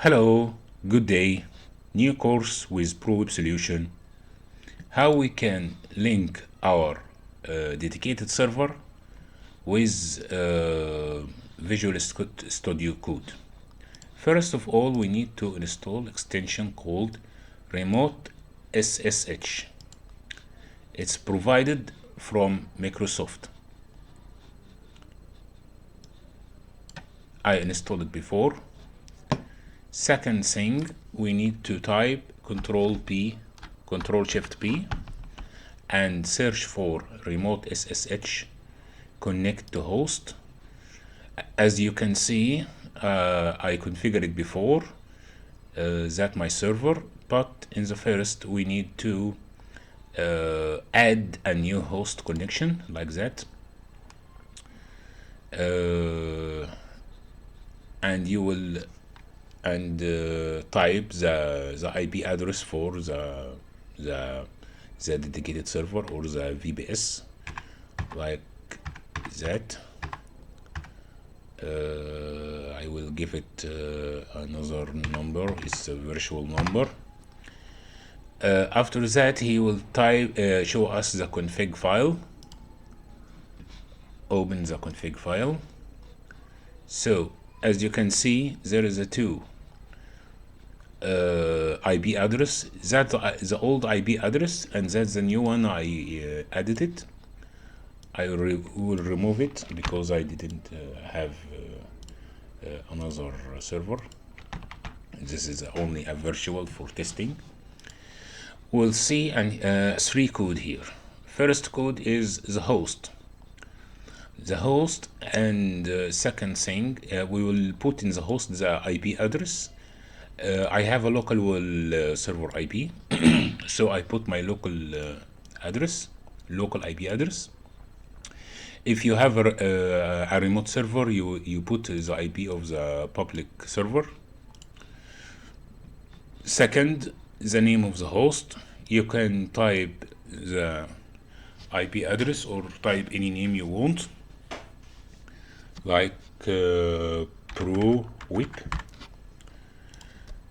Hello, good day. New course with ProWeb Solution. How we can link our dedicated server with Visual Studio Code. First of all, we need to install extension called Remote SSH. It's provided from Microsoft. I installed it before. Second thing, we need to type Control P, Control Shift P, and search for Remote SSH, connect to host. As you can see, I configured it before that my server, but in the first we need to add a new host connection like that. And you will type the IP address for the dedicated server or the VPS like that. I will give it another number. It's a virtual number. After that, he will type show us the config file. Open the config file. So as you can see, there is a two IP address. That's the old IP address, and that's the new one. I added it. I will remove it because I didn't have another server. This is only a virtual for testing. We'll see three code here. First code is the host. And second thing, we will put in the host the IP address. I have a local server IP, so I put my local IP address. If you have a remote server, you put the IP of the public server. Second, the name of the host. You can type the IP address or type any name you want, like ProWeb.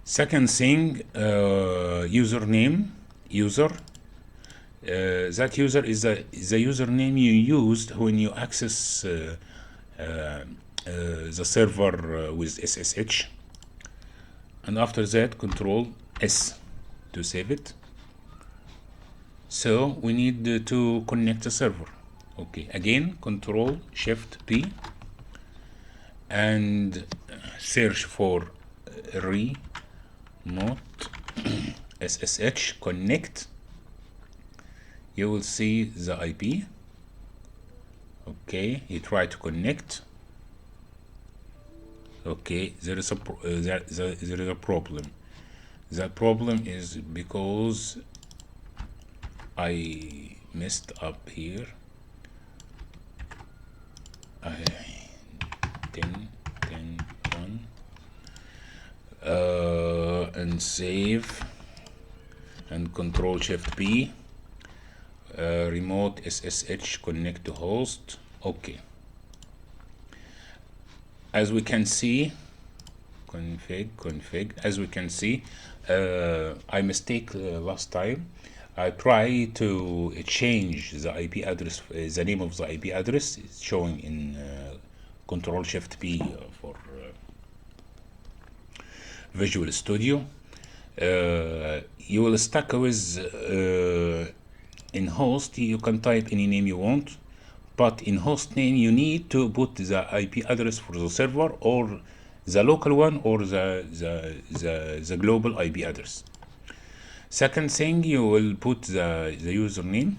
Second thing, username. That user is the username you used when you access the server with SSH. And after that, Control S to save it. So we need to connect the server. Okay, again, Control Shift P and search for Remote SSH connect. You will see the IP. Okay, you try to connect. Okay, there is a problem. The problem is because I messed up here. 10 1 and save and Control Shift P. Remote SSH connect to host. Okay, as we can see, config. As we can see, I mistake last time. I try to change the IP address, the name of the IP address is showing in Control Shift P for Visual Studio. You will stuck with in host. You can type any name you want, but in host name you need to put the IP address for the server or the local one or the global IP address. Second thing, you will put the username,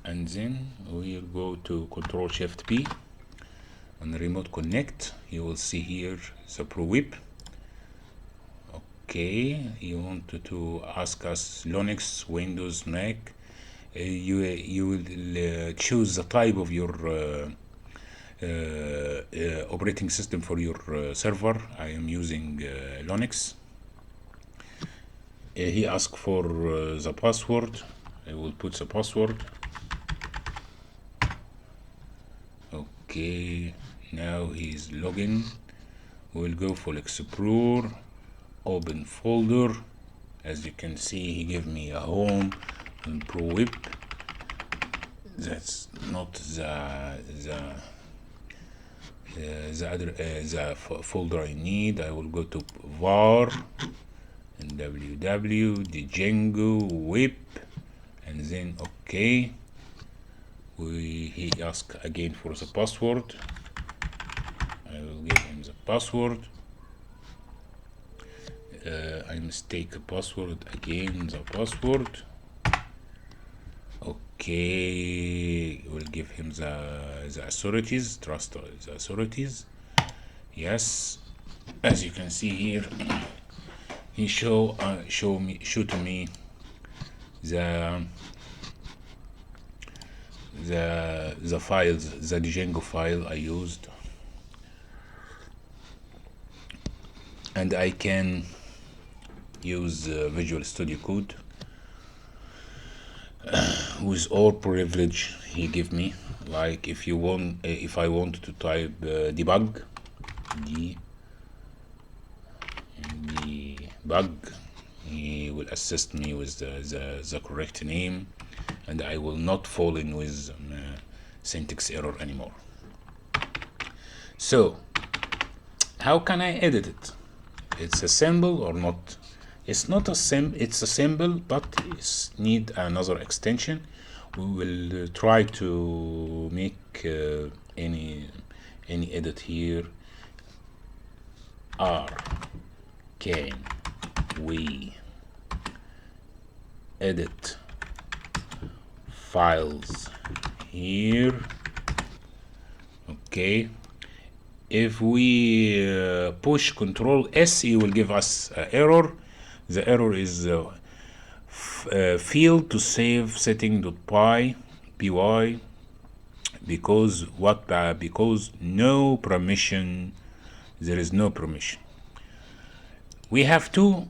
and then we'll go to Control Shift P and Remote Connect. You will see here the ProWeb. Okay, you want to ask us Linux, Windows, Mac. You will choose the type of your operating system for your server. I am using Linux. He asked for the password. I will put the password. Okay, now he's logging. We'll go for Explore. open folder. As you can see, he gave me a home and pro web. That's not the folder I need. I will go to var and www Django web, and then okay. He asked again for the password. I will give him the password. I mistake the password again. The password. Okay, we'll give him the authorities. Trust the authorities. Yes, as you can see here, he show to me the files, the Django file I used, and I can use Visual Studio Code with all privilege he give me. Like if you want, if I want to type debug, debug, he will assist me with the correct name, and I will not fall in with syntax error anymore. So how can I edit it? It's a symbol or not? It's not a it's a symbol, but it's need another extension. We will try to make any edit here. Can we edit files here? Okay. If we push Control S, it will give us an error. The error is field to save setting.py because what? Because no permission. There is no permission. We have two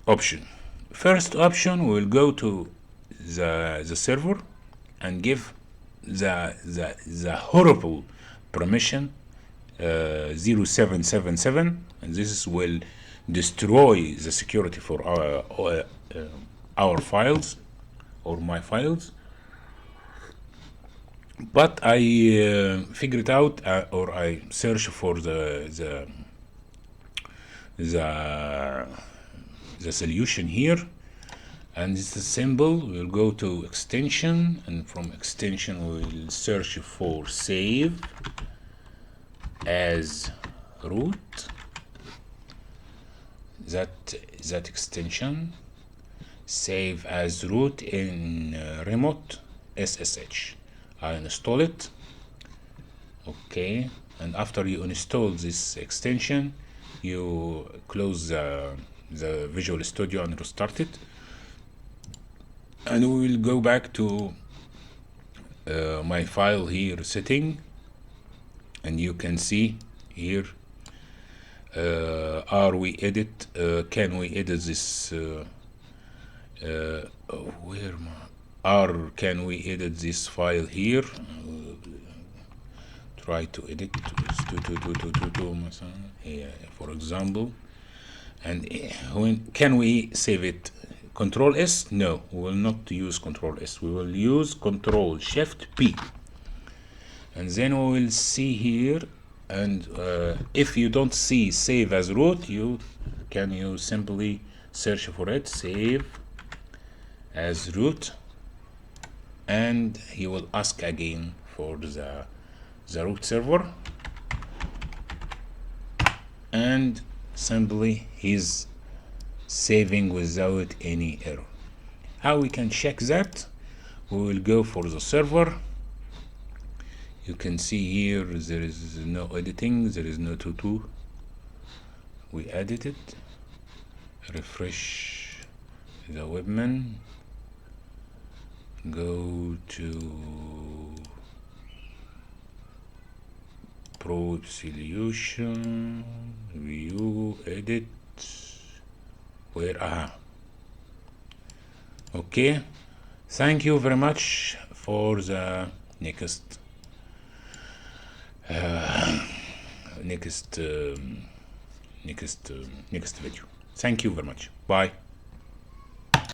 options. First option, we will go to the server and give the horrible permission 0777, and this will destroy the security for our files or my files. But I figured out or I searched for the solution here, and it's simple. We'll go to extension, and from extension we'll search for save as root. That extension, save as root in remote SSH. I install it. Okay, and after you install this extension, you close the Visual Studio and restart it, and we will go back to my file here setting, and you can see here can we edit this can we edit this file here? Try to edit here, for example, and when can we save it? Control S? No, we will not use Control S. We will use Control Shift P, and then we will see here. And if you don't see save as root, you simply search for it, save as root, and he will ask again for the root server, and simply he's saving without any error. How we can check that? We will go for the server. You can see here there is no editing, there is no tutu. We edit it. Refresh the webman. Go to Pro Solution, View, Edit. Where? Okay. Thank you very much for the next video. Thank you very much. Bye.